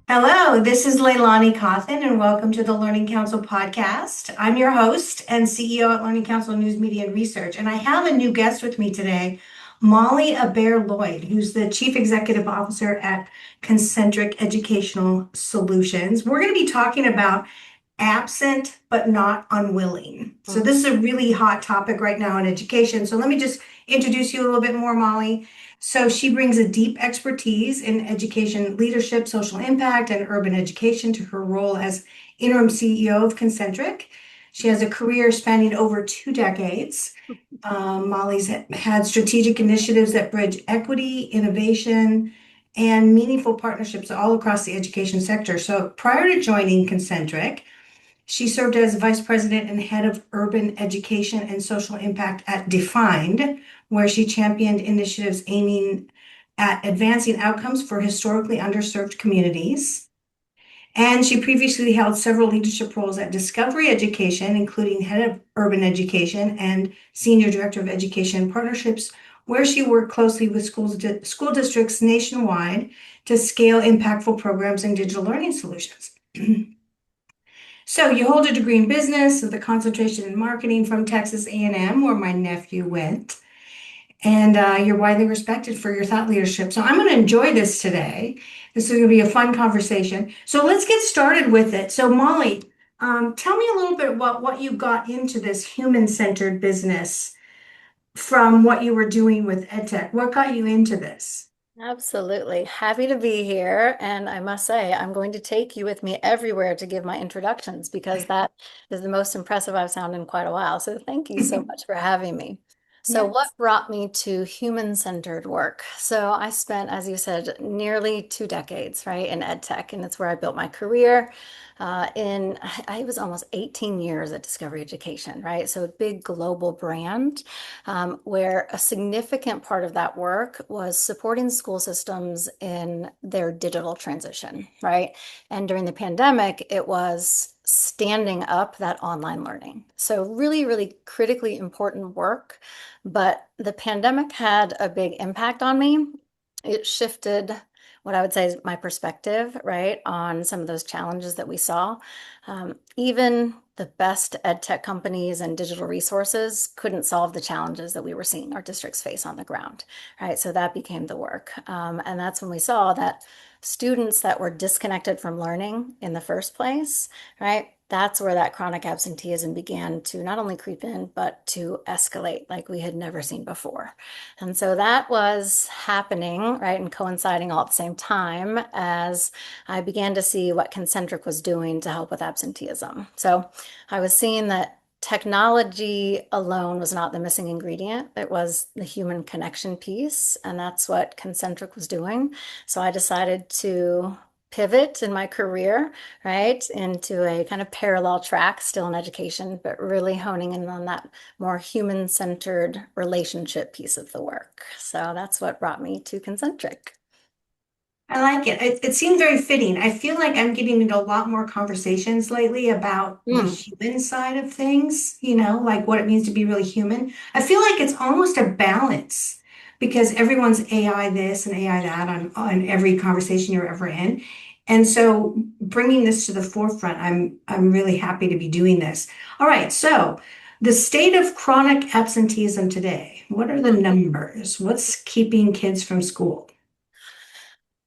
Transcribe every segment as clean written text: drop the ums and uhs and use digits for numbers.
Hello, this is Leilani Cawthon, and welcome to the Learning Council podcast. I'm your host and CEO at Learning Council News Media and Research, and I have a new guest with me today, Molly Hebert Loyd, who's the Chief Executive Officer at Concentric Educational Solutions. We're going to be talking about absent but not unwilling. So Mhm. this is a really hot topic right now in education. So let me just introduce you a little bit more, Molly. So she brings a deep expertise in education leadership, social impact, and urban education to her role as interim CEO of Concentric. She has a career spanning over 2 decades. Molly's had strategic initiatives that bridge equity, innovation, and meaningful partnerships all across the education sector. So prior to joining Concentric, she served as vice president and head of urban education and social impact at Defined, where she championed initiatives aiming at advancing outcomes for historically underserved communities. And she previously held several leadership roles at Discovery Education, including head of urban education and senior director of education partnerships, where she worked closely with school districts nationwide to scale impactful programs and digital learning solutions. So you hold a degree in business with a concentration in marketing from Texas A&M, where my nephew went, and you're widely respected for your thought leadership. So I'm going to enjoy this today. This is going to be a fun conversation. So let's get started with it. So Molly, tell me a little bit about what you got into this human-centered business from what you were doing with EdTech. What got you into this? Absolutely. Happy to be here. And I must say, I'm going to take you with me everywhere to give my introductions because that is the most impressive I've sounded in quite a while. So thank you so much for having me. So, what Yes. brought me to human-centered work? So, I spent, as you said, nearly 2 decades, right, in ed tech, and it's where I built my career. I was almost 18 years at Discovery Education, right? So, a big global brand where a significant part of that work was supporting school systems in their digital transition, right? And during the pandemic, it was standing up that online learning. So, really, really critically important work. But the pandemic had a big impact on me. It shifted what I would say is my perspective, right, on some of those challenges that we saw. Even the best ed tech companies and digital resources couldn't solve the challenges that we were seeing our districts face on the ground, right? So that became the work. And that's when we saw that students that were disconnected from learning in the first place, right? That's where that chronic absenteeism began to not only creep in, but to escalate like we had never seen before. And so that was happening, right, and coinciding all at the same time as I began to see what Concentric was doing to help with absenteeism. So I was seeing that technology alone was not the missing ingredient. It was the human connection piece, and that's what Concentric was doing. So I decided to pivot in my career, right, into a kind of parallel track, still in education, but really honing in on that more human-centered relationship piece of the work. So that's what brought me to Concentric. I like it. It seemed very fitting. I feel like I'm getting into a lot more conversations lately about the Mm. human side of things, like what it means to be really human. I feel like it's almost a balance because everyone's AI this and AI that on every conversation you're ever in. And so bringing this to the forefront, I'm really happy to be doing this. All right, so the state of chronic absenteeism today, what are the numbers? What's keeping kids from school?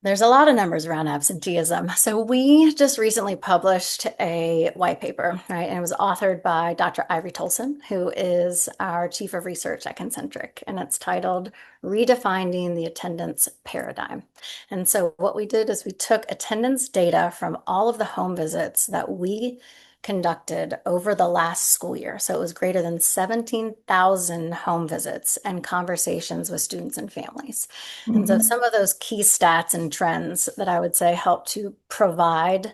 There's a lot of numbers around absenteeism. So we just recently published a white paper, right? And it was authored by Dr. Ivory Tolson, who is our chief of research at Concentric. And it's titled Redefining the Attendance Paradigm. And so what we did is we took attendance data from all of the home visits that we conducted over the last school year. So it was greater than 17,000 home visits and conversations with students and families. And so Mhm. some of those key stats and trends that I would say help to provide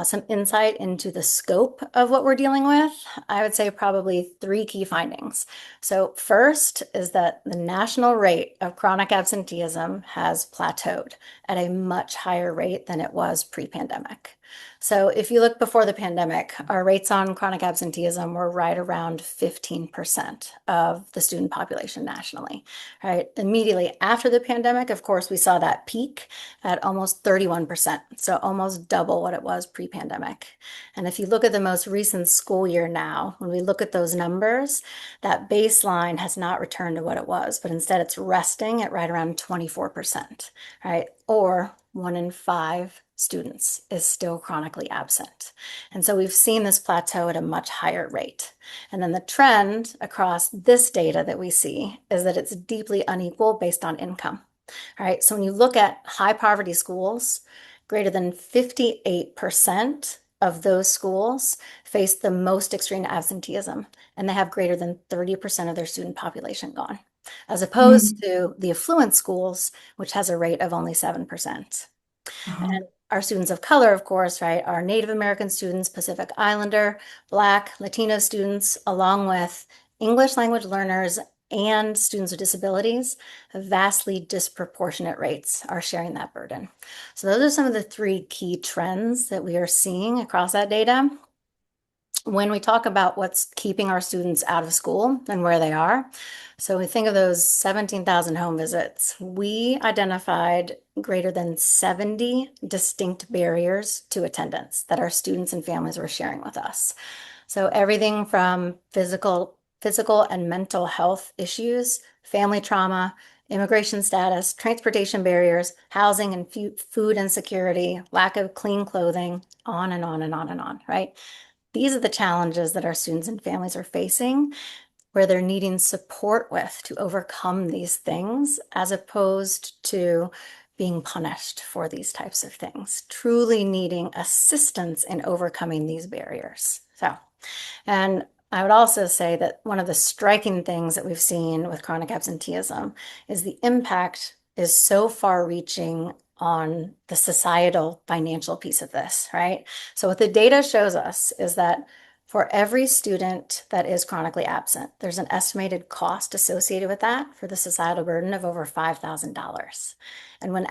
some insight into the scope of what we're dealing with, I would say probably three key findings. So first is that the national rate of chronic absenteeism has plateaued at a much higher rate than it was pre-pandemic. So if you look before the pandemic, our rates on chronic absenteeism were right around 15% of the student population nationally, right? Immediately after the pandemic, of course, we saw that peak at almost 31%, so almost double what it was pre-pandemic. And if you look at the most recent school year now, when we look at those numbers, that baseline has not returned to what it was, but instead it's resting at right around 24%, right? Or 1 in 5 students is still chronically absent. And so we've seen this plateau at a much higher rate. And then the trend across this data that we see is that it's deeply unequal based on income. All right, so when you look at high poverty schools, greater than 58% of those schools face the most extreme absenteeism, and they have greater than 30% of their student population gone, as opposed Mm. to the affluent schools, which has a rate of only 7%. Uh-huh. And our students of color, of course, right, are Native American students, Pacific Islander, Black, Latino students, along with English language learners and students with disabilities, vastly disproportionate rates are sharing that burden. So those are some of the three key trends that we are seeing across that data. When we talk about what's keeping our students out of school and where they are, so we think of those 17,000 home visits, we identified greater than 70 distinct barriers to attendance that our students and families were sharing with us. So everything from physical and mental health issues, family trauma, immigration status, transportation barriers, housing and food insecurity, lack of clean clothing, on and on and on and on, right? These are the challenges that our students and families are facing, where they're needing support with to overcome these things, as opposed to being punished for these types of things, truly needing assistance in overcoming these barriers. And I would also say that one of the striking things that we've seen with chronic absenteeism is the impact is so far reaching on the societal financial piece of this, right? So what the data shows us is that for every student that is chronically absent, there's an estimated cost associated with that for the societal burden of over $5,000. And when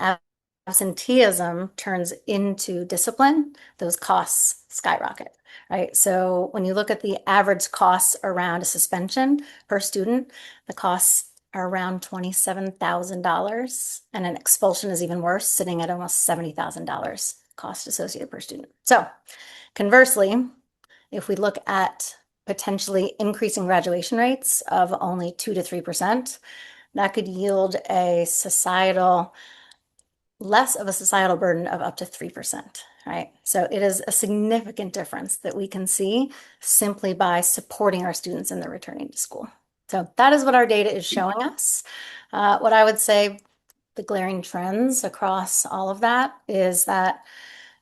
absenteeism turns into discipline, those costs skyrocket, right? So when you look at the average costs around a suspension per student, the costs are around $27,000, and an expulsion is even worse, sitting at almost $70,000 cost associated per student. So conversely, if we look at potentially increasing graduation rates of only 2 to 3%, that could yield less of a societal burden of up to 3%, right? So it is a significant difference that we can see simply by supporting our students in their returning to school. So that is what our data is showing us. What I would say, the glaring trends across all of that is that,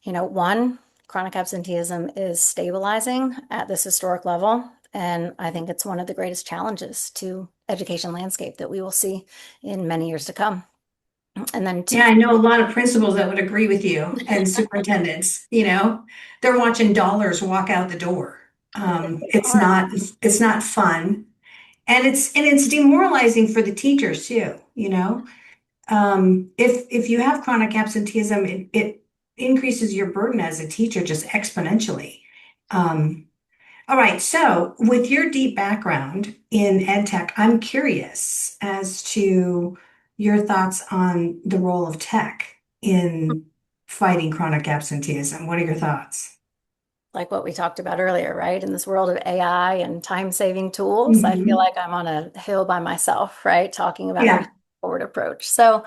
one, chronic absenteeism is stabilizing at this historic level. And I think it's one of the greatest challenges to education landscape that we will see in many years to come. And then two, Yeah, I know a lot of principals that would agree with you and superintendents, they're watching dollars walk out the door. they It's are. not fun. And it's demoralizing for the teachers too. If you have chronic absenteeism, it increases your burden as a teacher just exponentially. Um, all right, so with your deep background in ed tech, I'm curious as to your thoughts on the role of tech in fighting chronic absenteeism. What are your thoughts? Like what we talked about earlier, right? In this world of AI and time-saving tools, I feel Mhm. like I'm on a hill by myself, right? Talking about a Yeah, forward approach. So,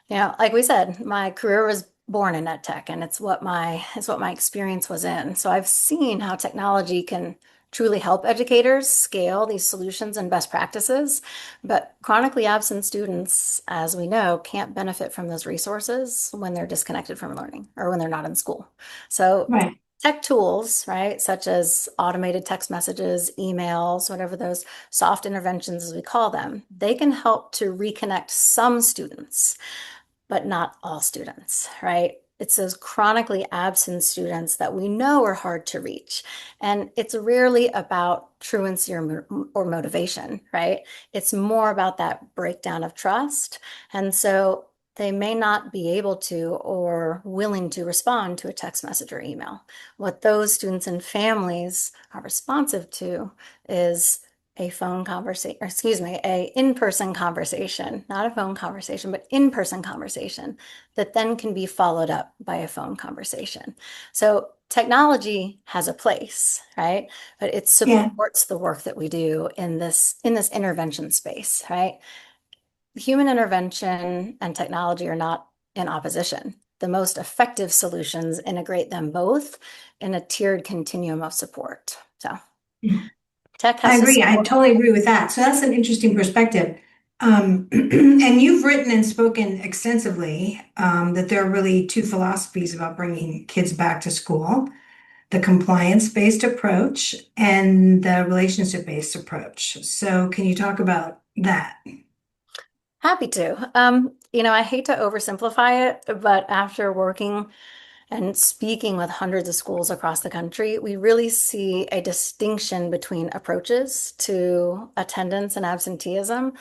like we said, my career was born in ed tech, and it's what my experience was in. So I've seen how technology can truly help educators scale these solutions and best practices. But chronically absent students, as we know, can't benefit from those resources when they're disconnected from learning or when they're not in school. So right. tech tools, right, such as automated text messages, emails, whatever those soft interventions as we call them, they can help to reconnect some students, but not all students, right? It's those chronically absent students that we know are hard to reach. And it's rarely about truancy or motivation, right? It's more about that breakdown of trust. And so they may not be able to or willing to respond to a text message or email. What those students and families are responsive to is a phone conversation, or excuse me, a in-person conversation, not a phone conversation, but in-person conversation that then can be followed up by a phone conversation. So technology has a place, right? But it Yeah. supports the work that we do in this intervention space, right? Human intervention and technology are not in opposition. The most effective solutions integrate them both in a tiered continuum of support. So tech I has to agree. I support. totally agree with that. So that's an interesting perspective. And you've written and spoken extensively that there are really two philosophies about bringing kids back to school, the compliance-based approach and the relationship-based approach. So can you talk about that? Happy to. I hate to oversimplify it, but after working and speaking with hundreds of schools across the country, we really see a distinction between approaches to attendance and absenteeism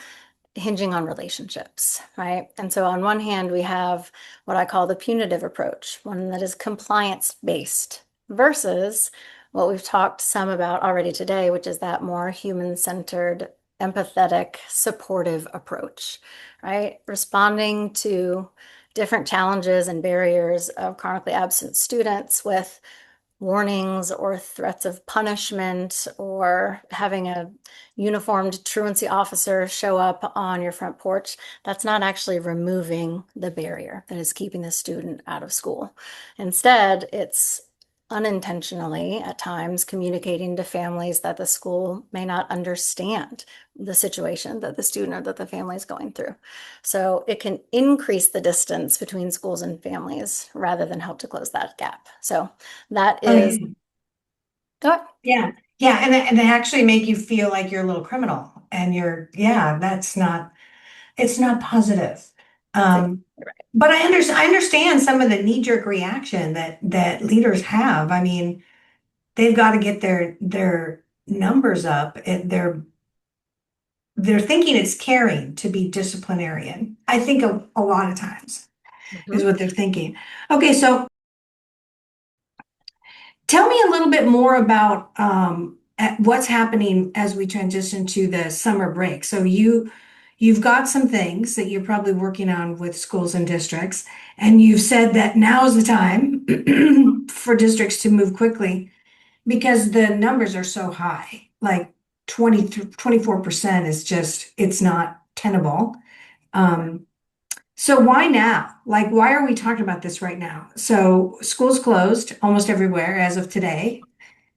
hinging on relationships, right? And so on one hand, we have what I call the punitive approach, one that is compliance based versus what we've talked some about already today, which is that more human-centered, empathetic, supportive approach, right? Responding to different challenges and barriers of chronically absent students with warnings or threats of punishment or having a uniformed truancy officer show up on your front porch, that's not actually removing the barrier that is keeping the student out of school. Instead, it's unintentionally at times communicating to families that the school may not understand the situation that the student or that the family is going through. So it can increase the distance between schools and families rather than help to close that gap. So that Oh, is, yeah. go ahead. Yeah. Yeah. And they actually make you feel like you're a little criminal and yeah, it's not positive. That's exactly Um, right. but I understand some of the knee-jerk reaction that leaders have. I mean, they've got to get their numbers up. They're thinking it's caring to be disciplinarian. I think a lot of times is Mhm. what they're thinking. Okay, so tell me a little bit more about what's happening as we transition to the summer break. So you've got some things that you're probably working on with schools and districts, and you've said that now's the time for districts to move quickly because the numbers are so high. Like 24% is just it's not tenable. Um, so why now? Like, why are we talking about this right now? So schools closed almost everywhere as of today,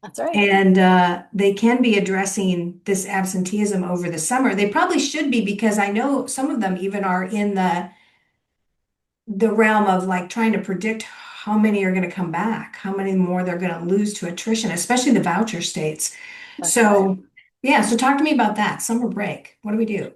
That's right. and they can be addressing this absenteeism over the summer. They probably should be because I know some of them even are in the realm of like trying to predict how many are going to come back, how many more they're going to lose to attrition, especially the voucher states. That's right. So yeah, so talk to me about that summer break. What do we do?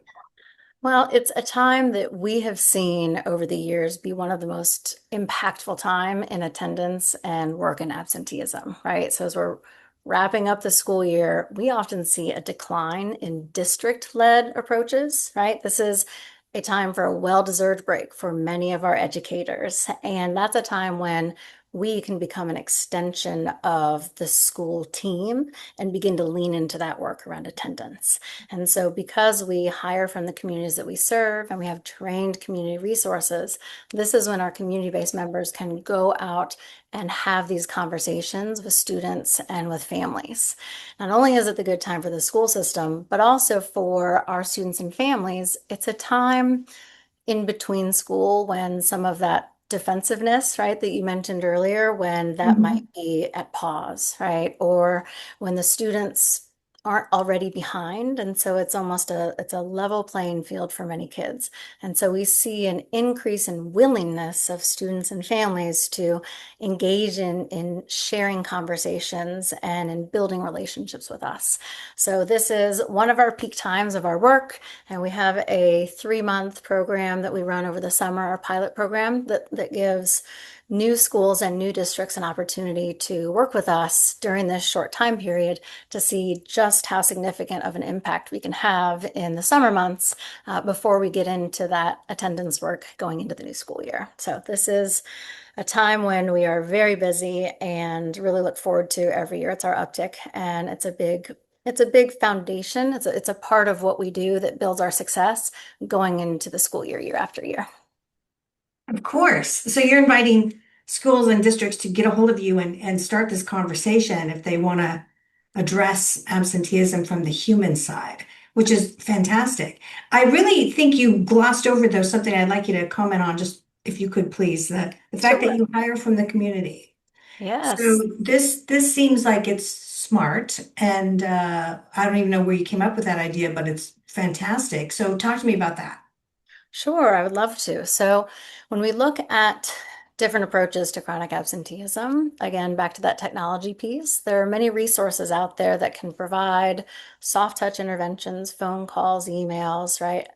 Well, it's a time that we have seen over the years be one of the most impactful time in attendance and work and absenteeism, right? So as we're wrapping up the school year, we often see a decline in district-led approaches, right? This is a time for a well-deserved break for many of our educators. And that's a time when we can become an extension of the school team and begin to lean into that work around attendance. And so because we hire from the communities that we serve and we have trained community resources, this is when our community-based members can go out and have these conversations with students and with families. Not only is it the good time for the school system, but also for our students and families, it's a time in between school when some of that defensiveness, right, that you mentioned earlier, when that might Mhm. be at pause, right? Or when the students aren't already behind. And so it's a level playing field for many kids. And so we see an increase in willingness of students and families to engage in sharing conversations and in building relationships with us. So this is one of our peak times of our work. And we have a 3-month program that we run over the summer, our pilot program that gives new schools and new districts an opportunity to work with us during this short time period to see just how significant of an impact we can have in the summer months before we get into that attendance work going into the new school year. So this is a time when we are very busy and really look forward to every year. It's our uptick, and it's a big foundation. It's a part of what we do that builds our success going into the school year, year after year. Of course. So you're inviting schools and districts to get a hold of you and start this conversation if they want to address absenteeism from the human side, which is fantastic. I really think you glossed over, though, something I'd like you to comment on, just if you could please, that the fact that Sure. you hire from the community. So Yes. this seems like it's smart, and I don't even know where you came up with that idea, but it's fantastic. So talk to me about that. Sure, I would love to. So, when we look at different approaches to chronic absenteeism, again, back to that technology piece, there are many resources out there that can provide soft touch interventions, phone calls, emails, right,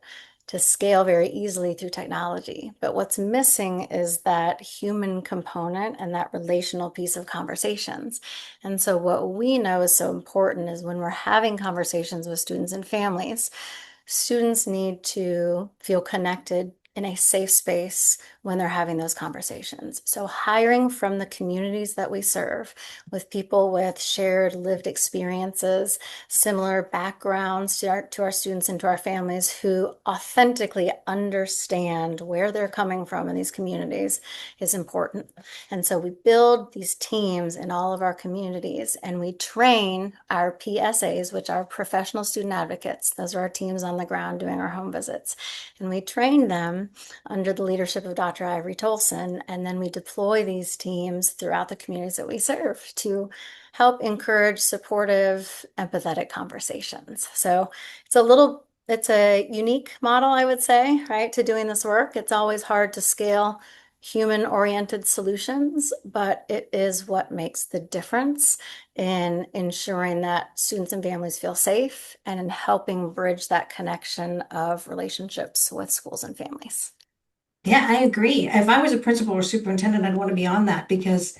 to scale very easily through technology. But what's missing is that human component and that relational piece of conversations. And so, what we know is so important is when we're having conversations with students and families. Students need to feel connected in a safe space when they're having those conversations. So, hiring from the communities that we serve with people with shared lived experiences, similar backgrounds to our students and to our families who authentically understand where they're coming from in these communities is important. And so, we build these teams in all of our communities and we train our PSAs, which are professional student advocates. Those are our teams on the ground doing our home visits. And we train them under the leadership of Dr. Ivory Tolson, and then we deploy these teams throughout the communities that we serve to help encourage supportive, empathetic conversations. So it's a unique model, I would say, right, to doing this work. It's always hard to scale human-oriented solutions, but it is what makes the difference in ensuring that students and families feel safe and in helping bridge that connection of relationships with schools and families. Yeah, I agree. If I was a principal or superintendent, I'd want to be on that because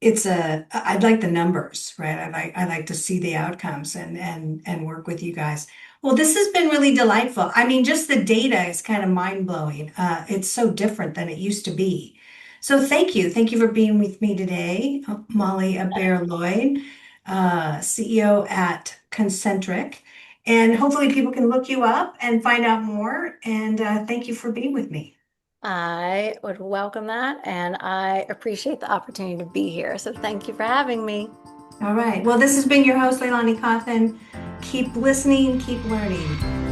I'd like the numbers, right? I'd like to see the outcomes and work with you guys. Well, this has been really delightful. I mean, just the data is kind of mind-blowing. It's so different than it used to be. So thank you. Thank you for being with me today, Molly Hebert Loyd, CEO at Concentric. And hopefully people can look you up and find out more. And thank you for being with me. I would welcome that, and I appreciate the opportunity to be here. So thank you for having me. All right. Well, this has been your host, Leilani Cawthon. Keep listening, keep learning.